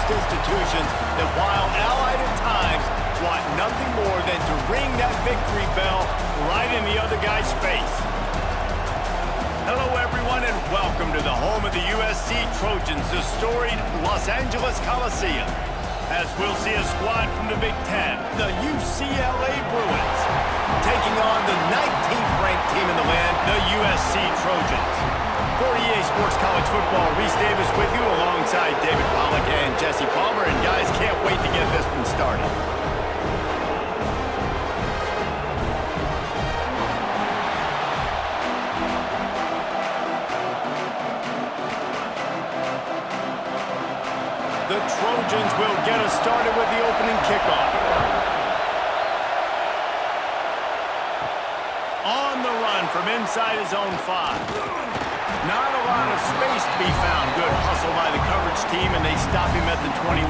institutions that, while allied at times, want nothing more than to ring that victory bell right in the other guy's face. Hello, everyone, and welcome to the home of the USC Trojans, the storied Los Angeles Coliseum, as we'll see a squad from the Big Ten, the UCLA Bruins, taking on the 19th ranked team in the land, the USC Trojans. For EA Sports College Football, Reese Davis with you alongside David Pollack and Jesse Palmer, and guys, can't wait to get this one started. The Trojans will get us started with the opening kickoff. On the run from inside his own 5. Not a lot of space to be found. Good hustle by the coverage team, and they stop him at the 21.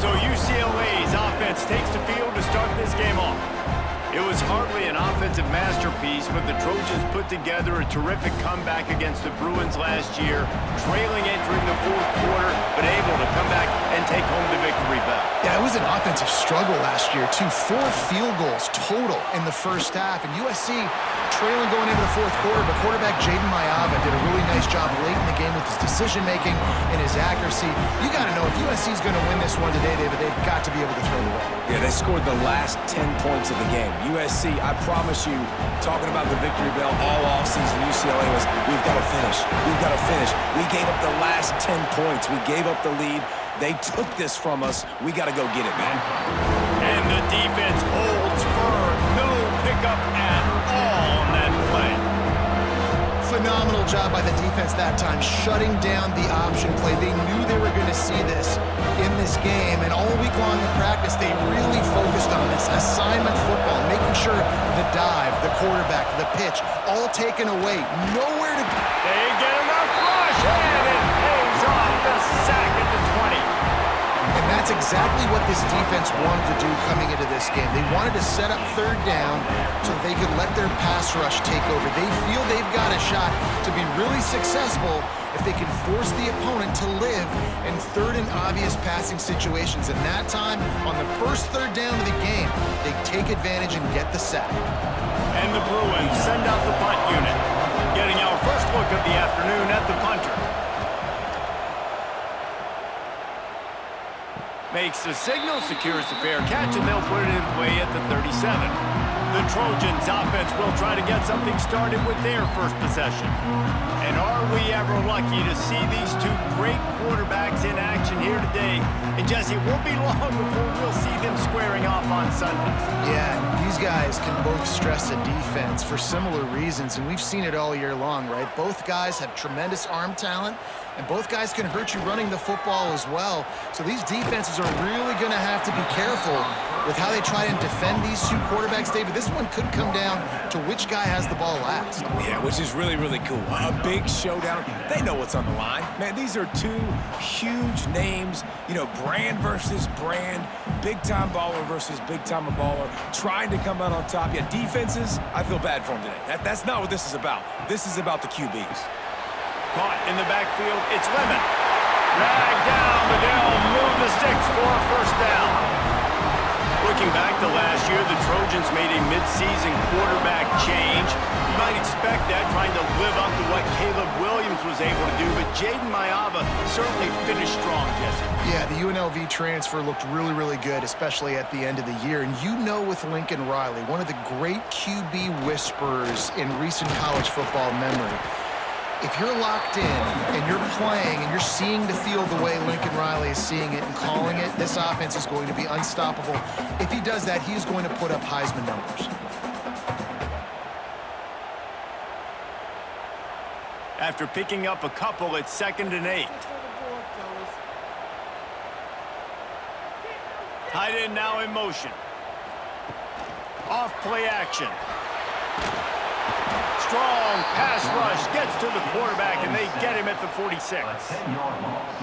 So UCLA's offense takes the field to start this game off. It was hardly an offensive masterpiece, but the Trojans put together a terrific comeback against the Bruins last year, trailing entering the fourth quarter, but able to come back and take home the victory bell. Yeah, it was an offensive struggle last year, too. 4 field goals total in the first half, and USC trailing going into the fourth quarter, but quarterback Jayden Maiava did a really nice job late in the game with his decision-making and his accuracy. You got to know, if USC is going to win this one today, David, they've got to be able to throw the ball. Yeah, they scored the last 10 points of the game. USC, I promise you, talking about the victory bell all offseason, UCLA was, we've got to finish. We've got to finish. We gave up the last 10 points. We gave up the lead. They took this from us. We got to go get it, man. And the defense holds firm. No pickup at all on that play. Phenomenal job by the defense that time, shutting down the option play. They knew they were going to see this in this game, and all week long in practice, they really focused on this assignment football, making sure the dive, the quarterback, the pitch, all taken away. Nowhere to... They get enough rush, and it pays off the sack at the 20. And that's exactly what this defense wanted to do coming into this game. They wanted to set up third down so they could let their pass rush take over. They feel they've got a shot to be really successful if they can force the opponent to live in third and obvious passing situations. And that time, on the first third down of the game, they take advantage and get the sack. And the Bruins send out the punt unit, getting our first look of the afternoon at the punter. Makes the signal, secures the fair catch, and they'll put it in play at the 37. The Trojans offense will try to get something started with their first possession. And are we ever lucky to see these two great quarterbacks in action here today? And Jesse, it won't be long before we'll see them squaring off on Sundays. Yeah, these guys can both stress a defense for similar reasons, and we've seen it all year long, right? Both guys have tremendous arm talent, and both guys can hurt you running the football as well. So these defenses are really going to have to be careful with how they try and defend these two quarterbacks, David. This one could come down to which guy has the ball last. Yeah, which is really, really cool. A big showdown. They know what's on the line. Man, these are two huge names, you know, brand versus brand, big-time baller versus big-time baller, trying to come out on top. Yeah, defenses, I feel bad for them today. That's not what this is about. This is about the QBs. Caught in the backfield, it's Lemon. Dragged down, but they'll move the sticks for a first down. Looking back to last year, the Trojans made a midseason quarterback change. You might expect that, trying to live up to what Caleb Williams was able to do, but Jayden Maiava certainly finished strong, Jesse. Yeah, the UNLV transfer looked really, really good, especially at the end of the year. And you know, with Lincoln Riley, one of the great QB whisperers in recent college football memory, if you're locked in and you're playing and you're seeing the field the way Lincoln Riley is seeing it and calling it, this offense is going to be unstoppable. If he does that, he's going to put up Heisman numbers. After picking up a couple, it's 2nd and 8. Tight end now in motion. Off play action. Strong pass rush gets to the quarterback, and they get him at the 46.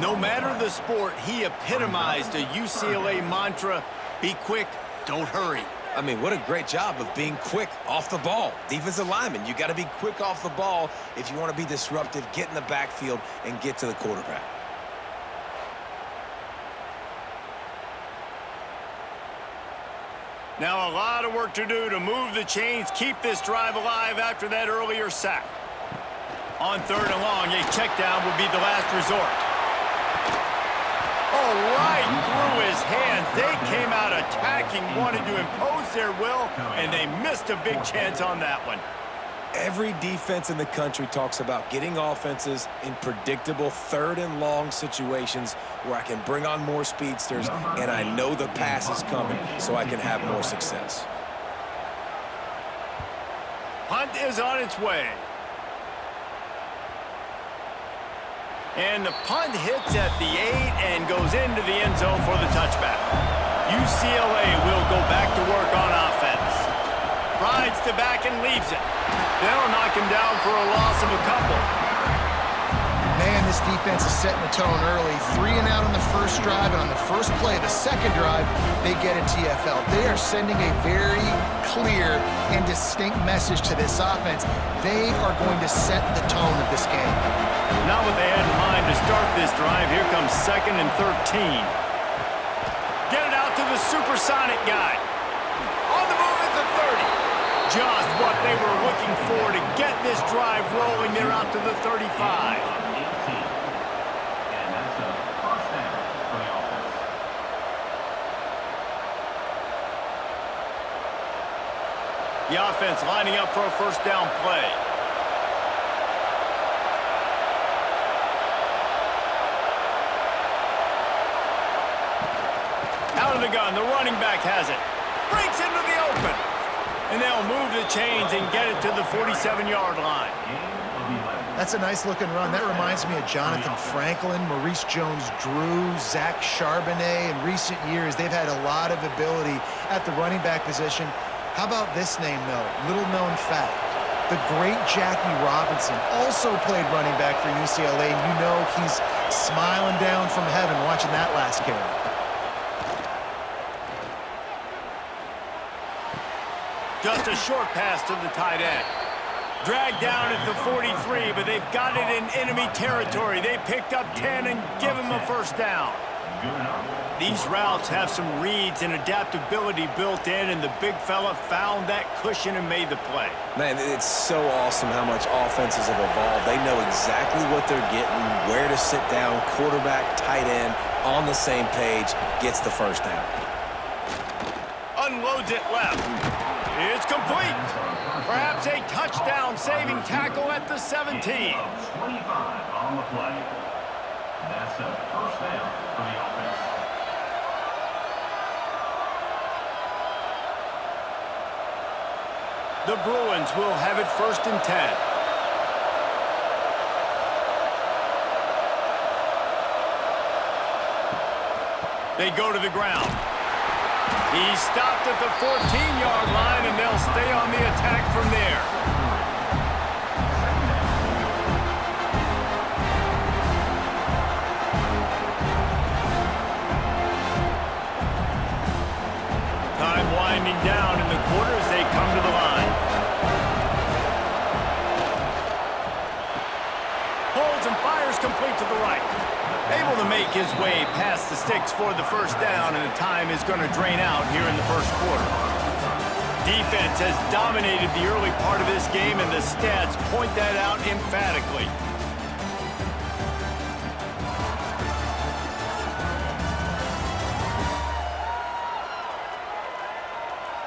No matter the sport, he epitomized a UCLA mantra: be quick, don't hurry. I mean, what a great job of being quick off the ball. Defensive lineman, you got to be quick off the ball if you want to be disruptive, get in the backfield, and get to the quarterback. Now a lot of work to do to move the chains, keep this drive alive after that earlier sack. On 3rd and long, a check down would be the last resort. Oh, right through his hands. They came out attacking, wanted to impose their will, and they missed a big chance on that one. Every defense in the country talks about getting offenses in predictable 3rd and long situations where I can bring on more speedsters and I know the pass is coming so I can have more success. Punt is on its way. And the punt hits at the 8 and goes into the end zone for the touchback. UCLA will go back to work on offense. Rides to back and leaves it. They'll knock him down for a loss of a couple. Man, this defense is setting the tone early. 3 and out on the first drive, and on the first play, the second drive, they get a TFL. They are sending a very clear and distinct message to this offense. They are going to set the tone of this game. Not what they had in mind to start this drive. Here comes 2nd and 13. Get it out to the supersonic guy. On the move at the 30. Just what they were looking for to get this drive rolling. They're out to the 35. The offense lining up for a first down play. Out of the gun, the running back has it. Breaks into the open. And they'll move the chains and get it to the 47-yard line. That's a nice-looking run. That reminds me of Jonathan Franklin, Maurice Jones-Drew, Zach Charbonnet. In recent years, they've had a lot of ability at the running back position. How about this name, though? Little-known fact. The great Jackie Robinson also played running back for UCLA. And you know he's smiling down from heaven watching that last carry. Just a short pass to the tight end. Dragged down at the 43, but they've got it in enemy territory. They picked up 10 and give him a first down. These routes have some reads and adaptability built in, and the big fella found that cushion and made the play. Man, it's so awesome how much offenses have evolved. They know exactly what they're getting, where to sit down, quarterback, tight end, on the same page, gets the first down. Unloads it left. It's complete. Perhaps a touchdown-saving tackle at the 17. 25 on the play. That's a first down for the offense. The Bruins will have it 1st and 10. They go to the ground. He stopped at the 14-yard line, and they'll stay on the attack from there. Time winding down in the quarter as they come to the line. Holds and fires complete to the right. Able to make his way past the sticks for the first down, and the time is going to drain out here in the first quarter. Defense has dominated the early part of this game, and the stats point that out emphatically.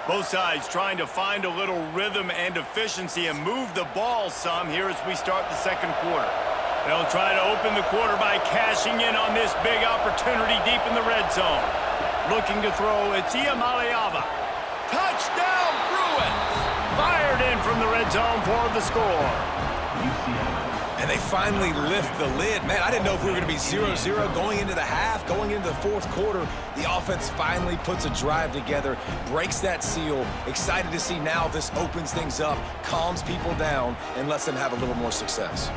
Both sides trying to find a little rhythm and efficiency and move the ball some here as we start the second quarter. They'll try to open the quarter by cashing in on this big opportunity deep in the red zone. Looking to throw, it's Iamaleava. Touchdown, Bruins! Fired in from the red zone for the score. And they finally lift the lid. Man, I didn't know if we were going to be 0-0 going into the half, going into the fourth quarter. The offense finally puts a drive together, breaks that seal. Excited to see now this opens things up, calms people down, and lets them have a little more success.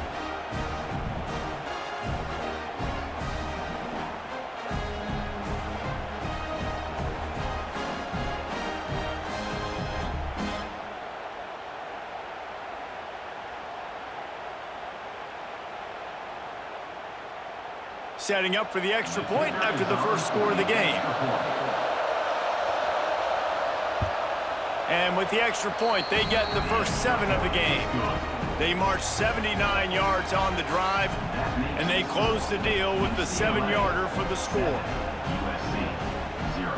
Setting up for the extra point after the first score of the game. And with the extra point, they get the first 7 of the game. They march 79 yards on the drive, and they close the deal with the 7-yarder for the score. USC 0.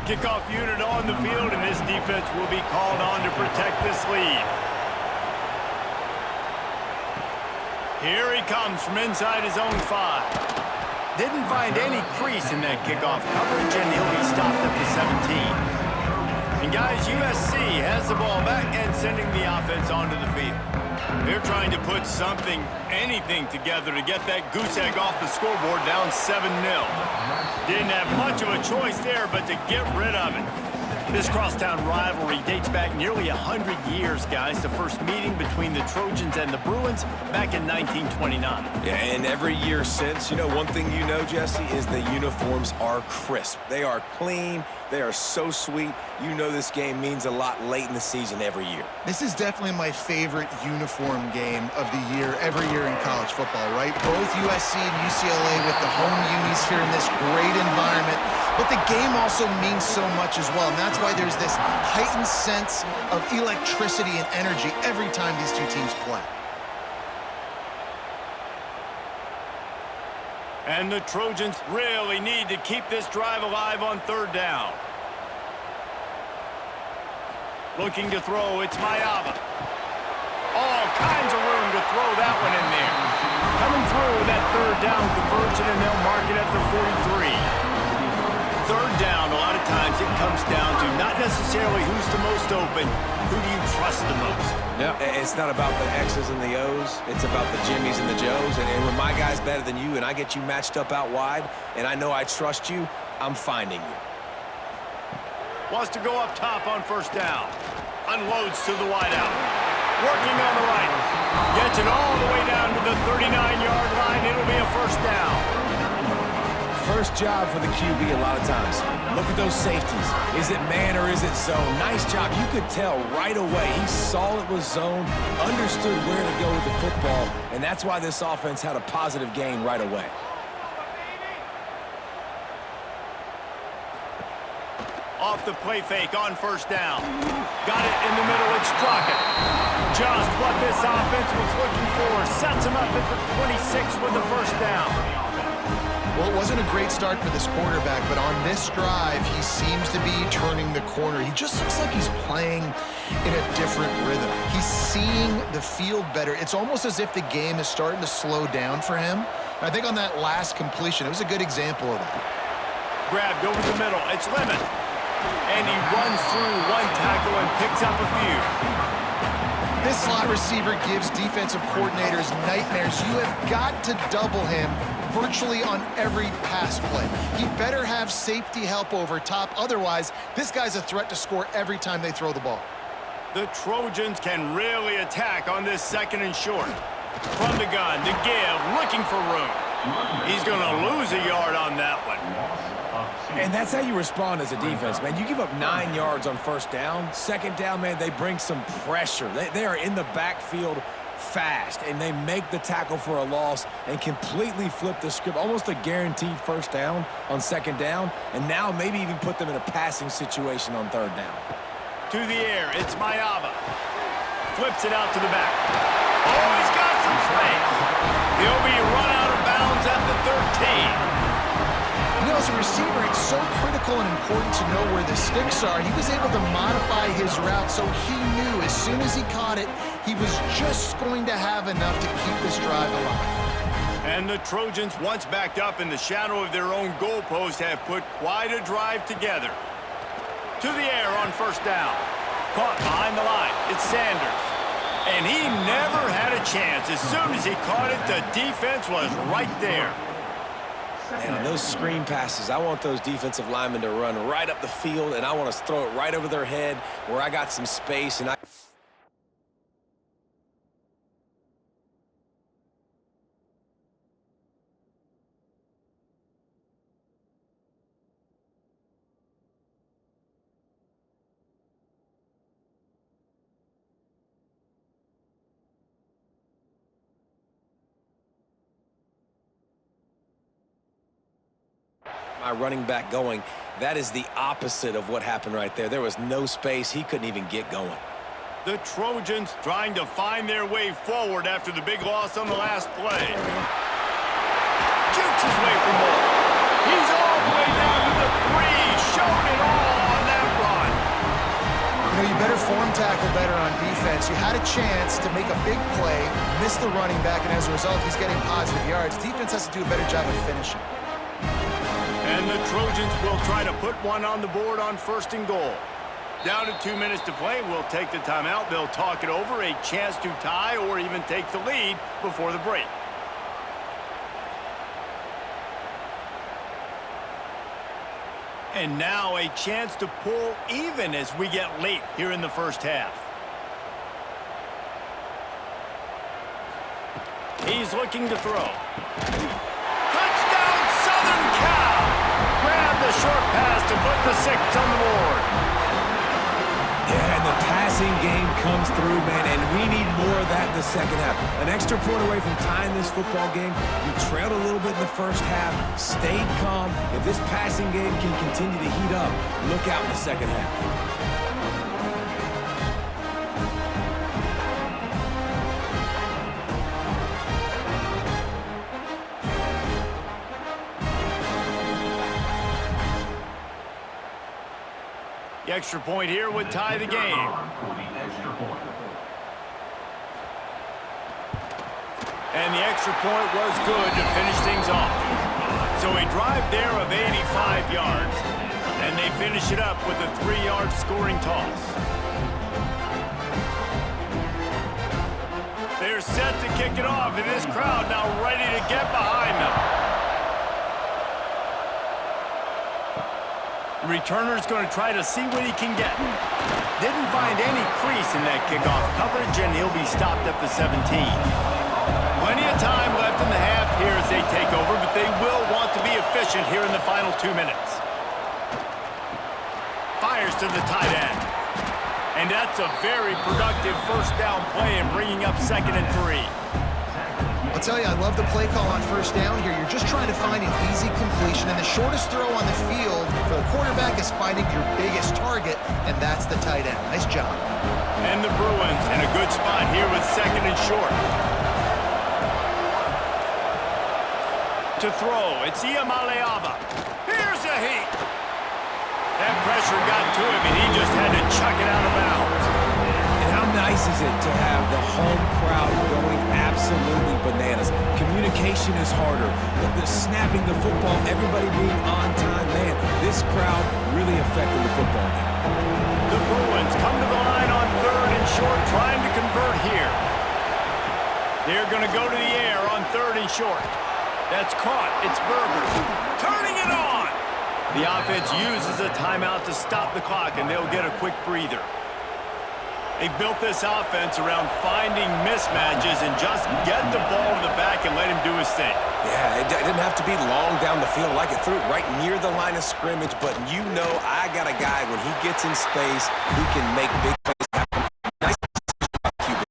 Kickoff unit on the field, and this defense will be called on to protect this lead. Here he comes from inside his own 5. Didn't find any crease in that kickoff coverage, and he'll be stopped at the 17. And guys, USC has the ball back and sending the offense onto the field. They're trying to put something, anything together to get that goose egg off the scoreboard down 7-0. Didn't have much of a choice there, but to get rid of it. This crosstown rivalry dates back nearly 100 years, guys. The first meeting between the Trojans and the Bruins back in 1929. Yeah, and every year since, you know, one thing you know, Jesse, is the uniforms are crisp. They are clean. They are so sweet. You know this game means a lot late in the season every year. This is definitely my favorite uniform game of the year, every year in college football, right? Both USC and UCLA with the home unis here in this great environment. But the game also means so much as well, and that's why there's this heightened sense of electricity and energy every time these two teams play. And the Trojans really need to keep this drive alive on 3rd down. Looking to throw, it's Maiava. All kinds of room to throw that one in there. Coming through with that 3rd down conversion, and they'll mark it at the 43. 3rd down, a lot of times it comes down to not necessarily who's the most open, who do you trust the most? Yeah, it's not about the X's and the O's. It's about the Jimmies and the Joes. And when my guy's better than you and I get you matched up out wide and I know I trust you, I'm finding you. Wants to go up top on 1st down. Unloads to the wideout. Working on the right. Gets it all the way down to the 39-yard line. It'll be a 1st down. First job for the QB a lot of times. Look at those safeties. Is it man or is it zone? Nice job. You could tell right away. He saw it was zone, understood where to go with the football, and that's why this offense had a positive gain right away. Off the play fake on 1st down. Got it in the middle. It's Crockett. Just what this offense was looking for. Sets him up at the 26 with the 1st down. Well, it wasn't a great start for this quarterback, but on this drive, he seems to be turning the corner. He just looks like he's playing in a different rhythm. He's seeing the field better. It's almost as if the game is starting to slow down for him. And I think on that last completion, it was a good example of that. Grabbed over the middle. It's Lemon. And he runs through one tackle and picks up a few. This slot receiver gives defensive coordinators nightmares. You have got to double him virtually on every pass play. He better have safety help over top. Otherwise, this guy's a threat to score every time they throw the ball. The Trojans can really attack on this 2nd and short. From the gun, to give, looking for room. He's going to lose a yard on that one. And that's how you respond as a defense, man. You give up 9 yards on 1st down. 2nd down, man, they bring some pressure. They are in the backfield fast, and they make the tackle for a loss and completely flip the script. Almost a guaranteed 1st down on 2nd down, and now maybe even put them in a passing situation on 3rd down. To the air, it's Maiava. Flips it out to the back. Oh, he's got some space. He'll be run out of bounds at the 13. You know, as a receiver, it's so critical and important to know where the sticks are. He was able to modify his route, so he knew as soon as he caught it, he was just going to have enough to keep this drive alive. And the Trojans, once backed up in the shadow of their own goalpost, have put quite a drive together. To the air on 1st down. Caught behind the line. It's Sanders. And he never had a chance. As soon as he caught it, the defense was right there. And on those screen passes, I want those defensive linemen to run right up the field, and I want to throw it right over their head where I got some space. And My running back going. That is the opposite of what happened right there. There was no space. He couldn't even get going. The Trojans trying to find their way forward after the big loss on the last play. Jukes his way for more. He's all the way down to the 3, showing it all on that run. You know, you better form tackle better on defense. You had a chance to make a big play, miss the running back, and as a result, he's getting positive yards. Defense has to do a better job of finishing. And the Trojans will try to put one on the board on 1st and goal. Down to 2 minutes to play, we'll take the timeout. They'll talk it over, a chance to tie or even take the lead before the break. And now a chance to pull even as we get late here in the first half. He's looking to throw. Touchdown, Southern Cal! Grab the short pass to put the 6 on the board. Yeah, and the passing game comes through, man, and we need more of that in the second half. An extra point away from tying this football game. We trailed a little bit in the first half, stayed calm. If this passing game can continue to heat up, look out in the second half. The extra point here would tie the game. And the extra point was good to finish things off. So a drive there of 85 yards. And they finish it up with a 3-yard scoring toss. They're set to kick it off, and this crowd now ready to get behind them. Returner's going to try to see what he can get. Didn't find any crease in that kickoff coverage, and he'll be stopped at the 17. Plenty of time left in the half here as they take over, but they will want to be efficient here in the final 2 minutes. Fires to the tight end. And that's a very productive first down play in bringing up 2nd and 3. I'll tell you, I love the play call on 1st down here. You're just trying to find an easy completion, and the shortest throw on the field for the quarterback is finding your biggest target, and that's the tight end. Nice job. And the Bruins in a good spot here with 2nd and short. To throw, it's Iamaleava. Here's a heat. That pressure got to him, and he just had to chuck it out of bounds. And how nice is it to have the home crowd going absolutely bananas? Communication is harder. The snapping the football, everybody being on time, man, this crowd really affected the football game. The Bruins come to the line on 3rd and short, trying to convert here. They're going to go to the air on 3rd and short. That's caught. It's Berger. Turning it on! The offense uses a timeout to stop the clock, and they'll get a quick breather. They've built this offense around finding mismatches and just get the ball to the back and let him do his thing. Yeah, it didn't have to be long down the field. Like it threw it right near the line of scrimmage, but you know I got a guy, when he gets in space, who can make big plays happen. Nice QB.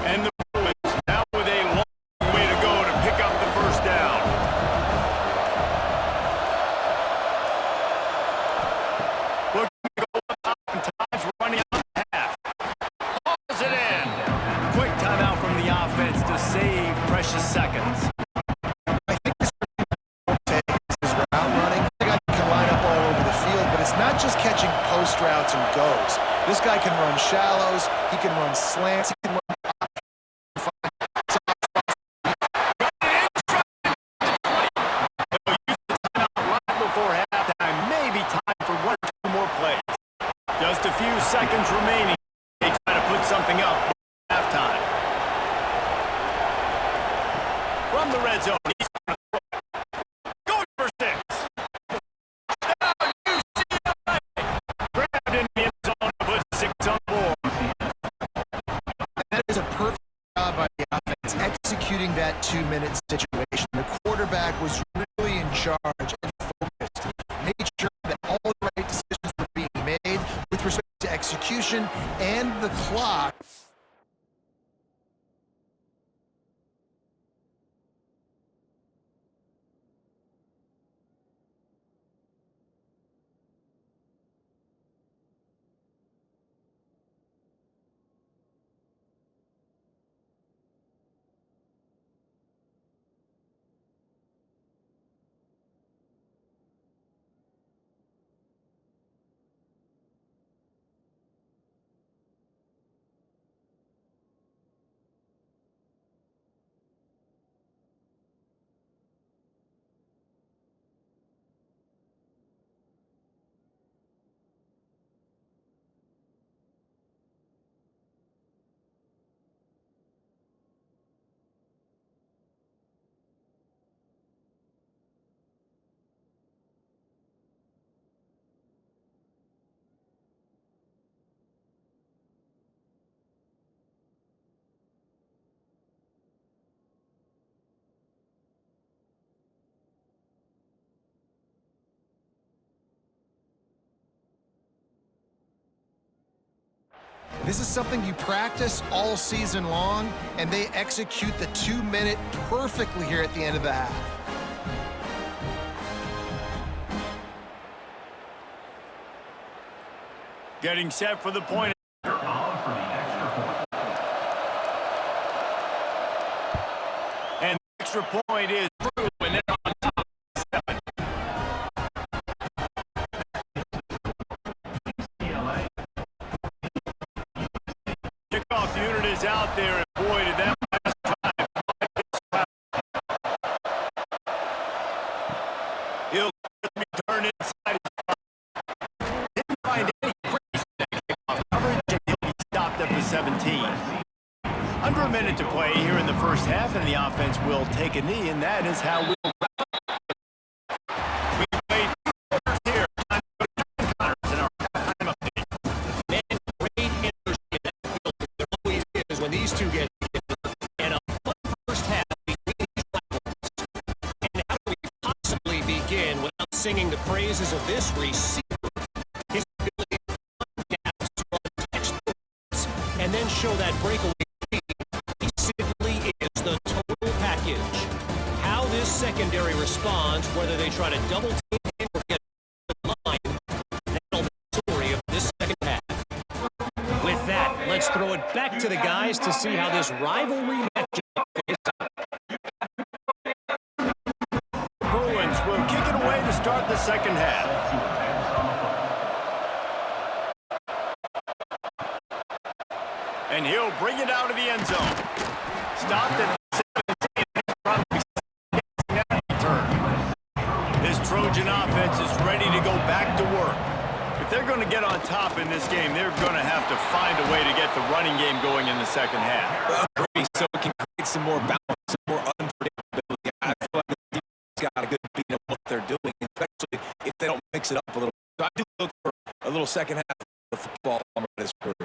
And the Bruins now with a long way to go to pick up the first down. Looking to go up top and time's running out the half. Pulls it in. Quick timeout from the offense to save precious seconds. I think this route running. The guy can line up all over the field, but it's not just catching post routes and goes. This guy can run shallows. He can run slants. He can run Just a few seconds remaining. They try to put something up at halftime. From the red zone, he's going for 6. Now UCLA grabbed in the end zone to put 6 on the board. That is a perfect job by the offense executing that 2-minute situation. The quarterback was really in charge and focused. This is something you practice all season long, and they execute the 2-minute perfectly here at the end of the half. Getting set for the point. They're on for the extra point. And the extra point is through, and they're on top of 7. UCLA. Kickoff unit is out there, and boy, did that last time. He'll return inside his five. Didn't find any crease in that kickoff coverage, and he'll be stopped at the 17. Under a minute to play here in the first half, and the offense will take a knee, and that is how we'll we played here. Time to go to Connors in our halftime update. Man, great energy in that field. There always is when these two get together. And a fun first half between these rivals. And how do we possibly begin without singing the praises of this receiver? His ability to find gaps, run textbooks, and then show that breakaway. He simply is the total package. How this secondary responds, whether they try to double team him or get the line, that'll be the story of this second half. With that, let's throw it back to the guys to see how this rivalry matchup plays out. Bruins will kick it away to start the second half. And he'll bring it out of the end zone. Stopped at 17. Probably that return. This Trojan offense is ready to go back to work. If they're going to get on top in this game, they're going to have to find a way to get the running game going in the second half. Agree, so it can create some more balance, some more unpredictability. I feel like the defense got a good beat of what they're doing, especially if they don't mix it up a little. So I do look for a little second half of football on this group.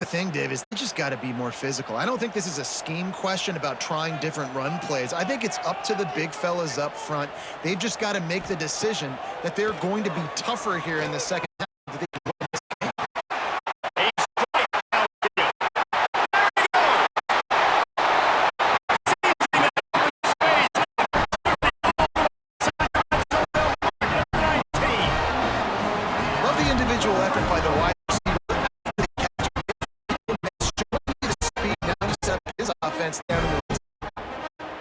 The thing, Dave, is they just got to be more physical. I don't think this is a scheme question about trying different run plays. I think it's up to the big fellas up front. They've just got to make the decision that they're going to be tougher here in the second half. Love the individual effort by the wide receiver. His offense down in the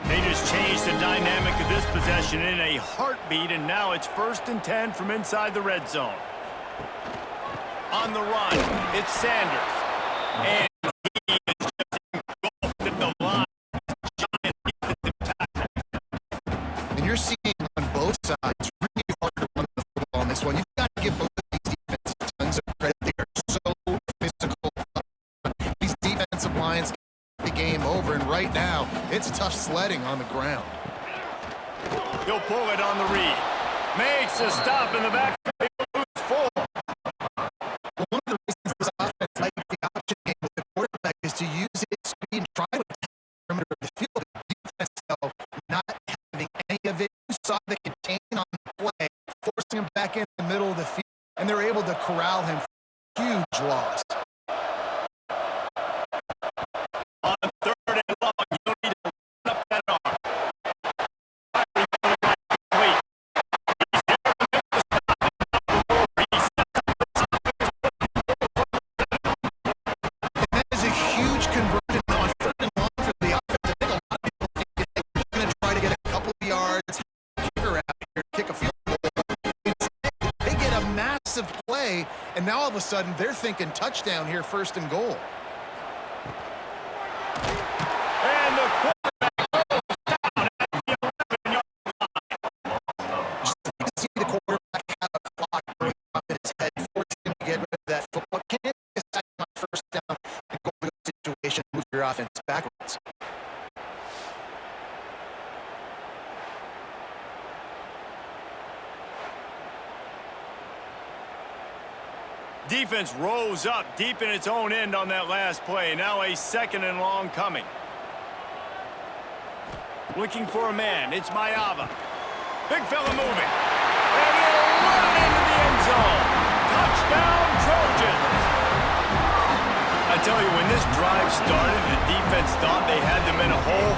They just changed the dynamic of this possession in a heartbeat, and now it's 1st and 10 from inside the red zone. On the run, it's Sanders. And he is just engulfed in the line. Giant defensive tackle. And you're seeing on both sides really hard to run the football on this one. You've got to give both of these defenses tons of credit. They are so physical. These defensive lines get the game over, and right now it's tough sledding on the ground. He'll pull it on the read. Makes a stop in the back. Full. One of the reasons this offense likes the option game with the quarterback is to use its speed and try to attack the perimeter of the field. The defense, though, not having any of it. You saw the contain on the play, forcing him back in the middle of the field, and they're able to corral him. Huge loss. On 3rd and long, you don't need to run up that arm. Wait. That is a huge conversion on 3rd and long for the offense. I think a lot of people think they're going to try to get a couple of yards, kicker out here, kick a field goal. Instead, they get a massive play, and now all of a sudden they're thinking touchdown here, 1st and goal. And the quarterback goes down at the 11-yard You can see the quarterback have a clock going up in his head, forcing him to get rid of that football. Can't take a second on 1st down and go to a situation, move your offense backwards. Defense rose up deep in its own end on that last play. Now a 2nd and long coming. Looking for a man. It's Maiava. Big fella moving. And he'll run into the end zone. Touchdown, Trojans. A tell you, when this drive started, the defense thought they had them in a hole.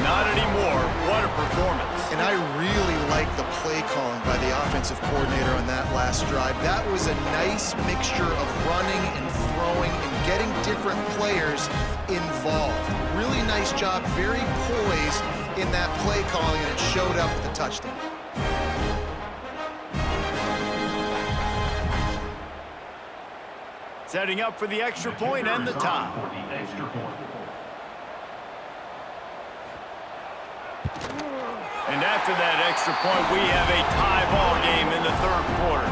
Not anymore. What a performance. And I really like the play calling by the offensive coordinator on that last drive. That was a nice mixture of running and throwing and getting different players involved. Really nice job, very poised in that play calling, and it showed up with the touchdown. Setting up for the extra point and the tie. And after that extra point, we have a tie ball game in the third quarter.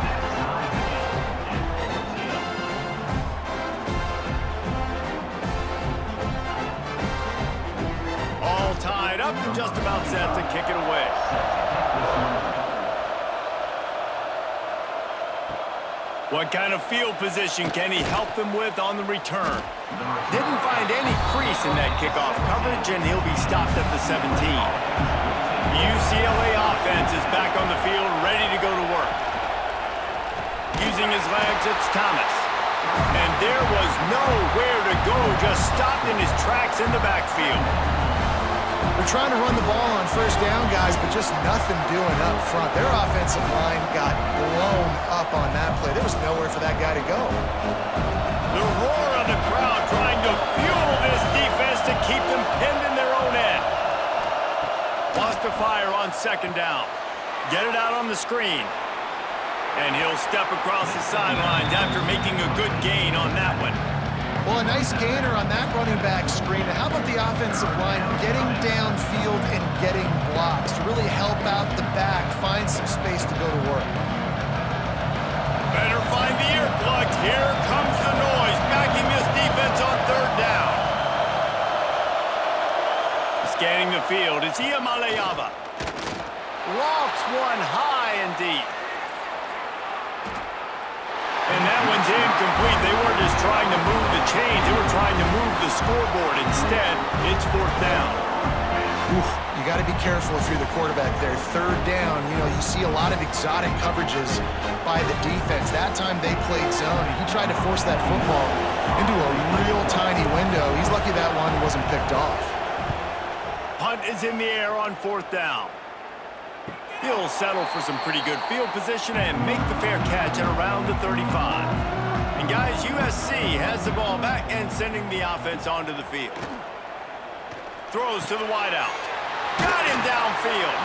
All tied up and just about set to kick it away. What kind of field position can he help them with on the return? Didn't find any crease in that kickoff coverage, and he'll be stopped at the 17. UCLA offense is back on the field, ready to go to work. Using his legs, it's Thomas. And there was nowhere to go, just stopped in his tracks in the backfield. They're trying to run the ball on first down, guys, but just nothing doing up front. Their offensive line got blown up on that play. There was nowhere for that guy to go. The roar of the crowd trying to fuel this defense to keep them pinned in their own end. Wants to fire on second down. Get it out on the screen. And he'll step across the sidelines after making a good gain on that one. Well, a nice gainer on that running back screen. And how about the offensive line getting downfield and getting blocks to really help out the back, find some space to go to work? Better find the earplugs. Here comes the noise, backing this defense on third down. Scanning the field, it's Iamaleava. Lofts one high and deep. And that one's incomplete. They weren't just trying to move the chains. They were trying to move the scoreboard. Instead, it's fourth down. Oof, you got to be careful if you're the quarterback there. Third down, you know, you see a lot of exotic coverages by the defense. That time they played zone, and he tried to force that football into a real tiny window. He's lucky that one wasn't picked off. Punt is in the air on fourth down. He'll settle for some pretty good field position and make the fair catch at around the 35. And guys, USC has the ball back and sending the offense onto the field. Throws to the wideout. Got him downfield.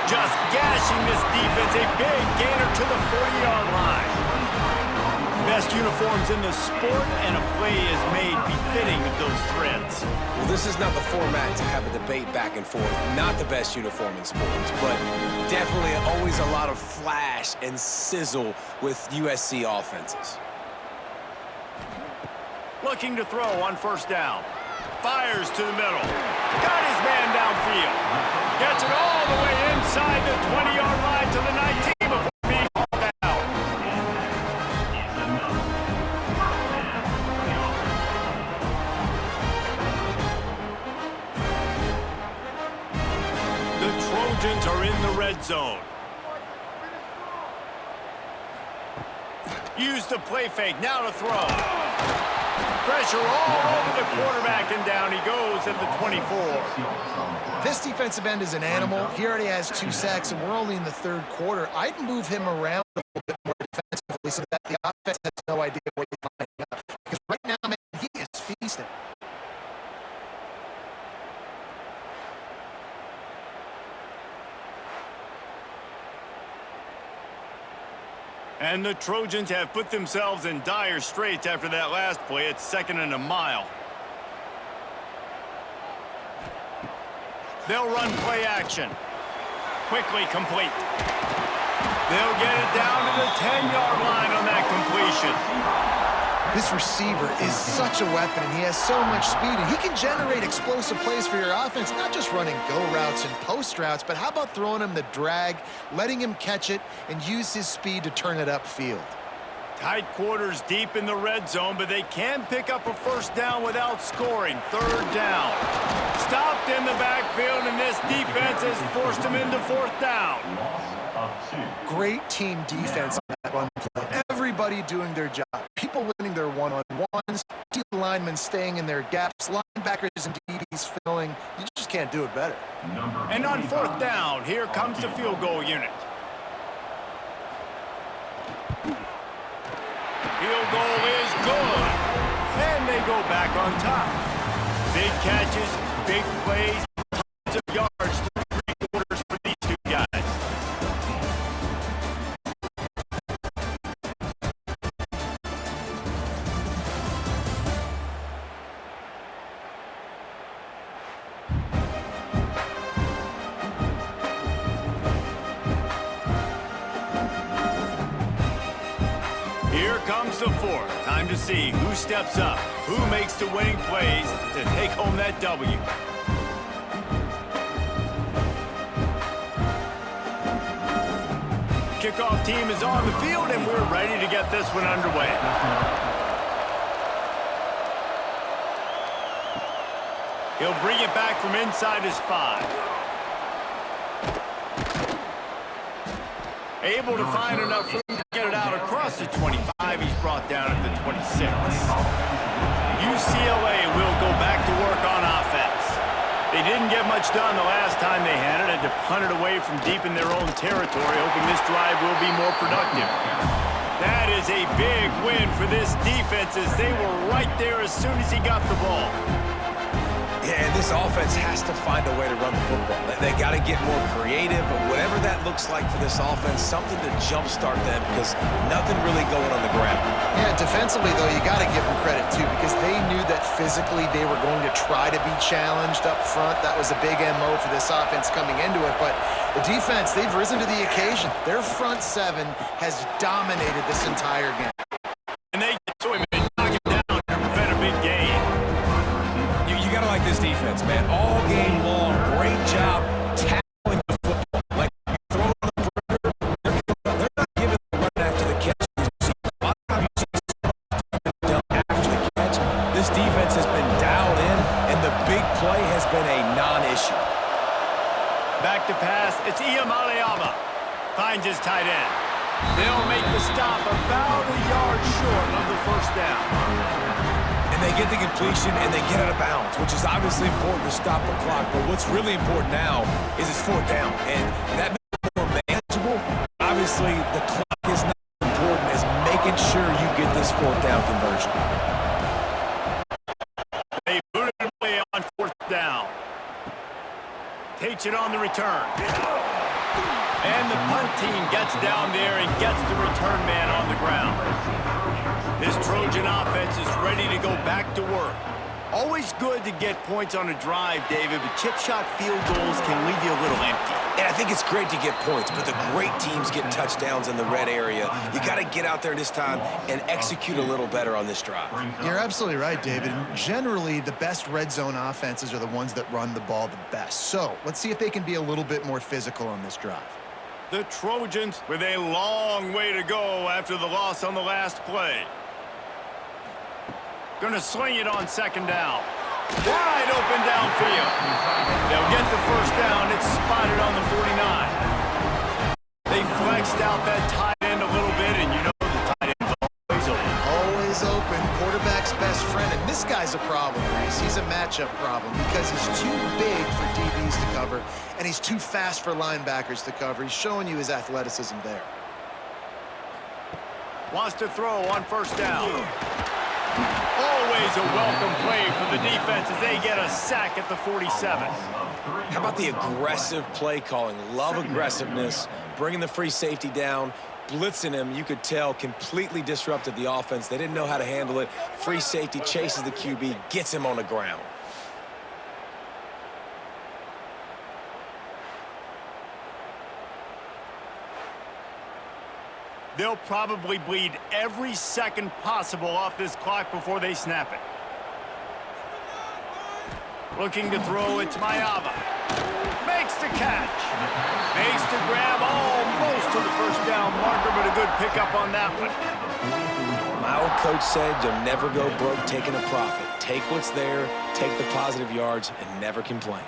Just gashing this defense. A big gainer to the 40-yard line. Best uniforms in the sport, and a play is made befitting of those threads. Well, this is not the format to have a debate back and forth. Not the best uniform in sports, but definitely always a lot of flash and sizzle with USC offenses. Looking to throw on first down. Fires to the middle. Got his man downfield. Gets it all the way inside the 20-yard line to the 19 before being called out. The Trojans are in the red zone. Use the play fake. Now to throw. Pressure all over the quarterback, and down he goes at the 24. This defensive end is an animal. He already has 2 sacks, and we're only in the third quarter. I'd move him around a little bit more defensively so that the offense has no idea what he's lining up. Because right now, man, he is feasting. And the Trojans have put themselves in dire straits after that last play. It's 2nd and a mile. They'll run play action. Quickly complete. They'll get it down to the 10-yard line on that completion. This receiver is such a weapon, and he has so much speed, and he can generate explosive plays for your offense, not just running go routes and post routes, but how about throwing him the drag, letting him catch it, and use his speed to turn it upfield. Tight quarters deep in the red zone, but they can pick up a first down without scoring. Third down. Stopped in the backfield, and this defense has forced him into fourth down. Great team defense on that run play. Everybody doing their job. People winning their one-on-ones. D-line and staying in their gaps. Linebackers and DBs filling. You just can't do it better. And on fourth down, here comes the field goal unit. Field goal is good. And they go back on top. Big catches, big plays, tons of yards through 3 quarters for these two guys. Here comes the fourth. Time to see who steps up, who makes the winning plays to take home that W. Kickoff team is on the field, and we're ready to get this one underway. He'll bring it back from inside his 5. Able to find enough room to get it out across the 25. He's brought down at the 26. UCLA will go back to work on offense. They didn't get much done the last time they had it. Had to punt it away from deep in their own territory, hoping this drive will be more productive. That is a big win for this defense as they were right there as soon as he got the ball. Yeah, and this offense has to find a way to run the football. They got to get more creative, but whatever that looks like for this offense, something to jumpstart them because nothing really going on the ground. Yeah, defensively, though, you got to give them credit, too, because they knew that physically they were going to try to be challenged up front. That was a big MO for this offense coming into it, but the defense, they've risen to the occasion. Their front 7 has dominated this entire game. And they get to him and knock him down to prevent a big gain. You got to like this defense, man. All game long, great job tackling the football. Like, you throw on the perimeter, they're not giving the run after the catch. A lot of times you see something done after the catch. This defense has been dialed in, and the big play has been a non-issue. Back to pass. It's Iamaleava. Finds his tight end. They'll make the stop about a yard short of the first down. And they get the completion, and they get out of bounds, which is obviously important to stop the clock. But what's really important now is it's fourth down. And that makes it more manageable. Obviously, the clock is not as important as making sure you get this fourth down conversion. They boot it away on fourth down. Takes it on the return. And the punt team gets down there and gets the return man on the ground. This Trojan offense is ready to go back to work. Always good to get points on a drive, David, but chip shot field goals can leave you a little empty. And I think it's great to get points, but the great teams get touchdowns in the red area. You got to get out there this time and execute a little better on this drive. You're absolutely right, David. Generally, the best red zone offenses are the ones that run the ball the best. So let's see if they can be a little bit more physical on this drive. The Trojans with a long way to go after the loss on the last play. Gonna sling it on second down. Wide open downfield. They'll get the first down. It's spotted on the 49. They flexed out that tight end a little bit, and you know the tight end's always open. Always open. Quarterback's best friend. And this guy's a problem, Reese. He's a matchup problem because he's too big for DBs to cover, and he's too fast for linebackers to cover. He's showing you his athleticism there. Wants to throw on first down. Always a welcome play for the defense as they get a sack at the 47. How about the aggressive play calling? Love aggressiveness, bringing the free safety down, blitzing him. You could tell completely disrupted the offense. They didn't know how to handle it. Free safety chases the QB, gets him on the ground. They'll probably bleed every second possible off this clock before they snap it. Looking to throw, it's Maiava. Makes the catch. Makes the grab almost to the first down marker, but a good pickup on that one. My old coach said you'll never go broke taking a profit. Take what's there, take the positive yards, and never complain.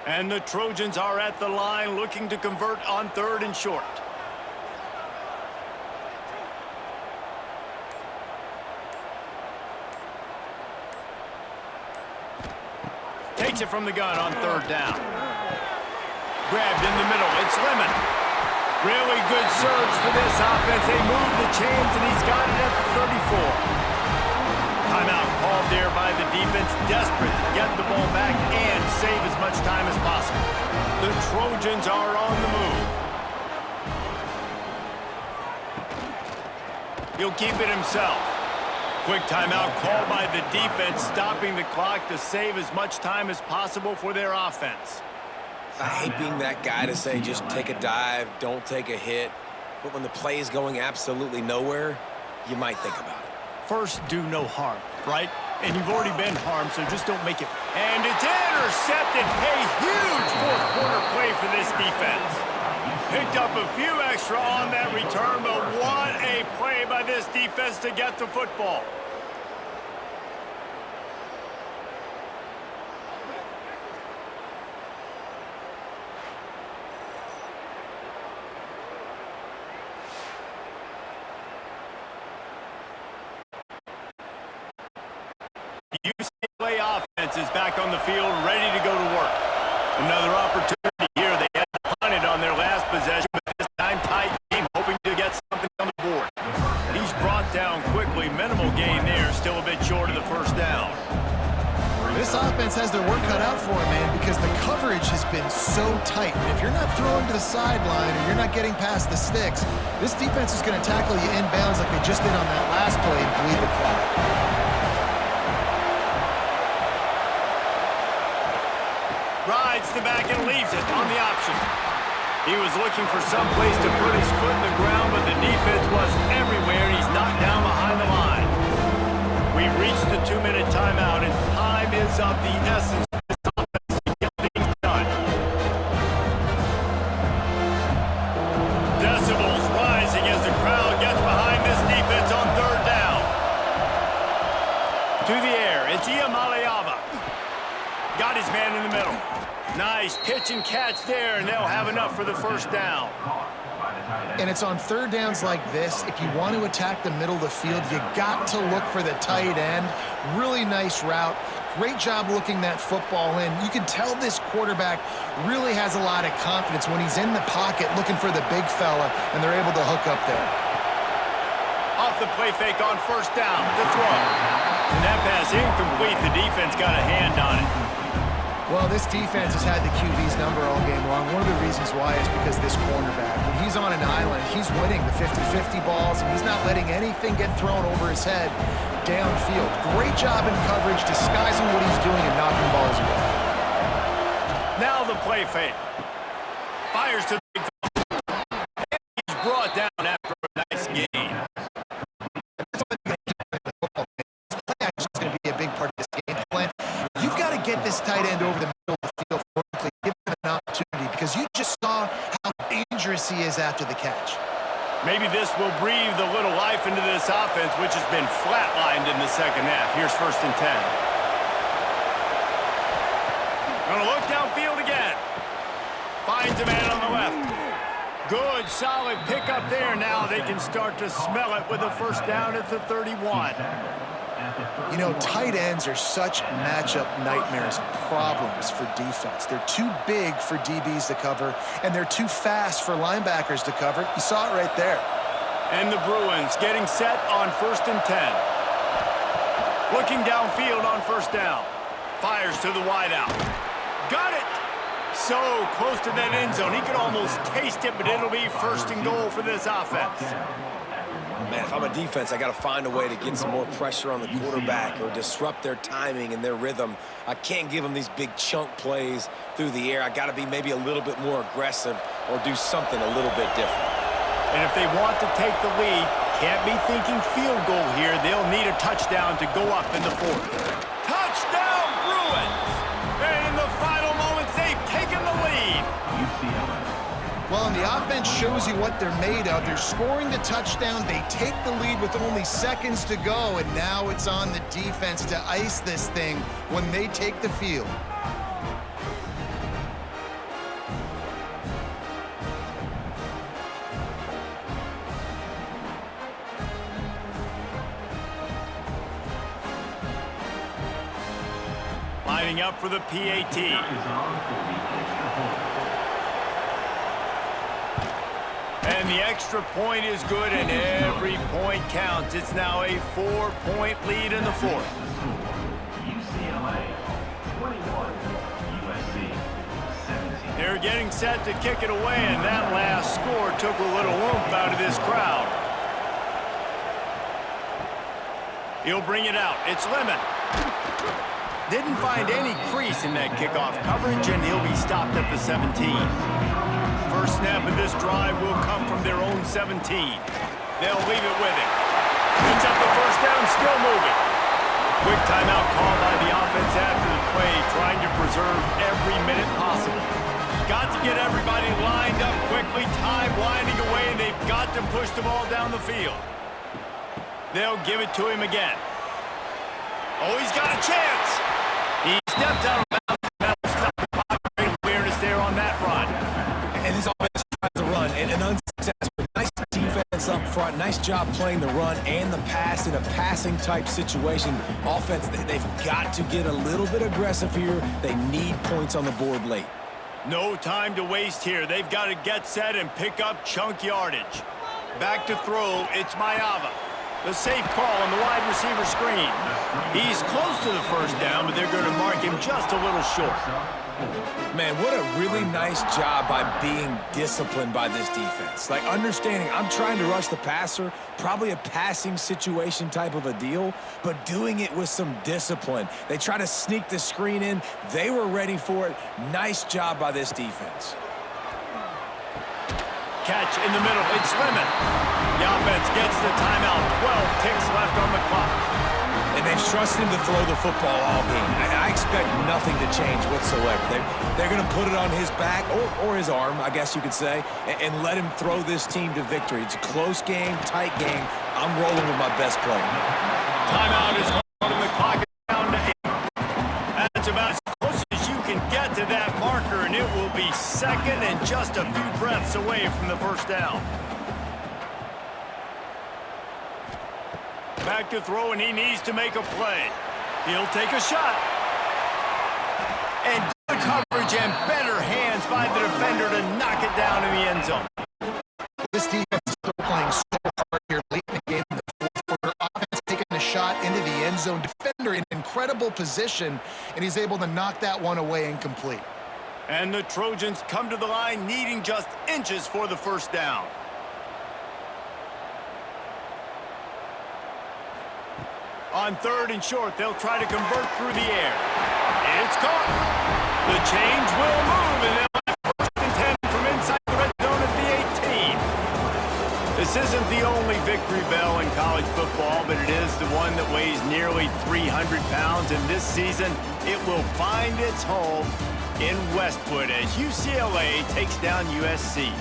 And the Trojans are at the line looking to convert on third and short. takes it from the gun on third down. Grabbed in the middle. It's Lemon. Really good surge for this offense. They move the chains, and he's got it at the 34. Timeout called there by the defense, desperate to get the ball back and save as much time as possible. The Trojans are on the move. He'll keep it himself. Quick timeout called by the defense, stopping the clock to save as much time as possible for their offense. I hate being that guy to say just take a dive, don't take a hit. But when the play is going absolutely nowhere, you might think about it. First, do no harm, right? And you've already been harmed, so just don't make it. And it's intercepted. A huge fourth quarter play for this defense. Picked up a few extra on that return, but what a play by this defense to get the football. The UCLA offense is back on the field, ready to go to work. Another opportunity here. They had punted on their last possession, but this time tight game, hoping to get something on the board. He's brought down quickly. Minimal gain there, still a bit short of the first down. This offense has their work cut out for them, man, because the coverage has been so tight. And if you're not throwing to the sideline or you're not getting past the sticks, this defense is going to tackle you inbounds like they just did on that last play and bleed the clock. Rides the back and leaves it on the option. He was looking for some place to put his foot in the ground, but the defense was everywhere, and he's knocked down behind the line. We've reached the 2-minute timeout, and time is of the essence for this offense to get things done. Decibels rising as the crowd gets behind this defense on third down. To the air, it's Iamaleava. Got his man in the middle. Nice pitch and catch there, and they'll have enough for the first down. And it's on third downs like this. If you want to attack the middle of the field, you got to look for the tight end. Really nice route. Great job looking that football in. You can tell this quarterback really has a lot of confidence when he's in the pocket looking for the big fella, and they're able to hook up there. Off the play fake on first down. The throw. And that pass incomplete. The defense got a hand on it. Well, this defense has had the QB's number all game long. One of the reasons why is because this cornerback, when he's on an island, he's winning the 50-50 balls, and he's not letting anything get thrown over his head downfield. Great job in coverage, disguising what he's doing and knocking balls away. Now the play fake. Fires to the big fella. And he's brought down after a nice gain. This play action is going to be a big part of this game plan. You've got to get this tight end over the middle of the field quickly, give him an opportunity, because you just saw how dangerous he is after the catch. Maybe this will breathe a little life into this offense, which has been flatlined in the second half. Here's 1st and 10. Gonna look downfield again. Finds a man on the left. Good, solid pickup there. Now they can start to smell it with a first down at the 31. You know, tight ends are such matchup nightmares and problems for defense. They're too big for DBs to cover, and they're too fast for linebackers to cover. You saw it right there. And the Bruins getting set on 1st and 10. Looking downfield on first down. Fires to the wideout. Got it! So close to that end zone. He could almost taste it, but it'll be 1st and goal for this offense. Man, if I'm a defense, I got to find a way to get some more pressure on the quarterback or disrupt their timing and their rhythm. I can't give them these big chunk plays through the air. I got to be maybe a little bit more aggressive or do something a little bit different. And if they want to take the lead, can't be thinking field goal here. They'll need a touchdown to go up in the 4th. Touchdown, Bruins! And in the final moments, they've taken the lead. Well, and the offense shows you what they're made of. They're scoring the touchdown. They take the lead with only seconds to go, and now it's on the defense to ice this thing when they take the field. Lining up for the PAT. And the extra point is good, and every point counts. It's now a 4-point lead in the fourth. UCLA 21, USC 17. They're getting set to kick it away, and that last score took a little oomph out of this crowd. He'll bring it out. It's Lemon. Didn't find any crease in that kickoff coverage, and he'll be stopped at the 17. First snap of this drive will come from their own 17. They'll leave it with him. Picks up the first down, still moving. Quick timeout called by the offense after the play, trying to preserve every minute possible. Got to get everybody lined up quickly, time winding away, and they've got to push the ball down the field. They'll give it to him again. Oh, he's got a chance. He stepped out of bounds. That'll stop the clock. Great awareness there on that run. And this offense tries to run, and an unsuccessful. Nice defense up front. Nice job playing the run and the pass in a passing-type situation. Offense, they've got to get a little bit aggressive here. They need points on the board late. No time to waste here. They've got to get set and pick up chunk yardage. Back to throw, it's Maiava. The safe call on the wide receiver screen. He's close to the first down, but they're going to mark him just a little short. Man, what a really nice job by being disciplined by this defense. Like, understanding I'm trying to rush the passer, probably a passing situation type of a deal, but doing it with some discipline. They try to sneak the screen in. They were ready for it. Nice job by this defense. Catch in the middle. It's Lemon. The offense gets the timeout. 12 ticks left on the clock. And they've trusted him to throw the football all game. I expect nothing to change whatsoever. They're going to put it on his back, or his arm, I guess you could say, and let him throw this team to victory. It's a close game, tight game. I'm rolling with my best player. Timeout is called, and the clock is down to 8. That's about as close as you can get to that marker, and it will be second and just a few breaths away from the first down. Back to throw, and he needs to make a play. He'll take a shot. And good coverage and better hands by the defender to knock it down in the end zone. This defense is still playing so hard here late in the game in the fourth quarter. Offense taking a shot into the end zone. Defender in incredible position, and he's able to knock that one away incomplete. And the Trojans come to the line needing just inches for the first down. On third and short, they'll try to convert through the air. It's caught. The chains will move, and they'll have first and 10 from inside the red zone at the 18. This isn't the only victory bell in college football, but it is the one that weighs nearly 300 pounds, and this season it will find its home in Westwood as UCLA takes down USC.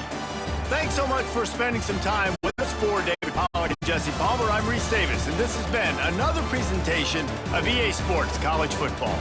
Thanks so much for spending some time with us. For David Pollack and Jesse Palmer, I'm Reese Davis, and this has been another presentation of EA Sports College Football.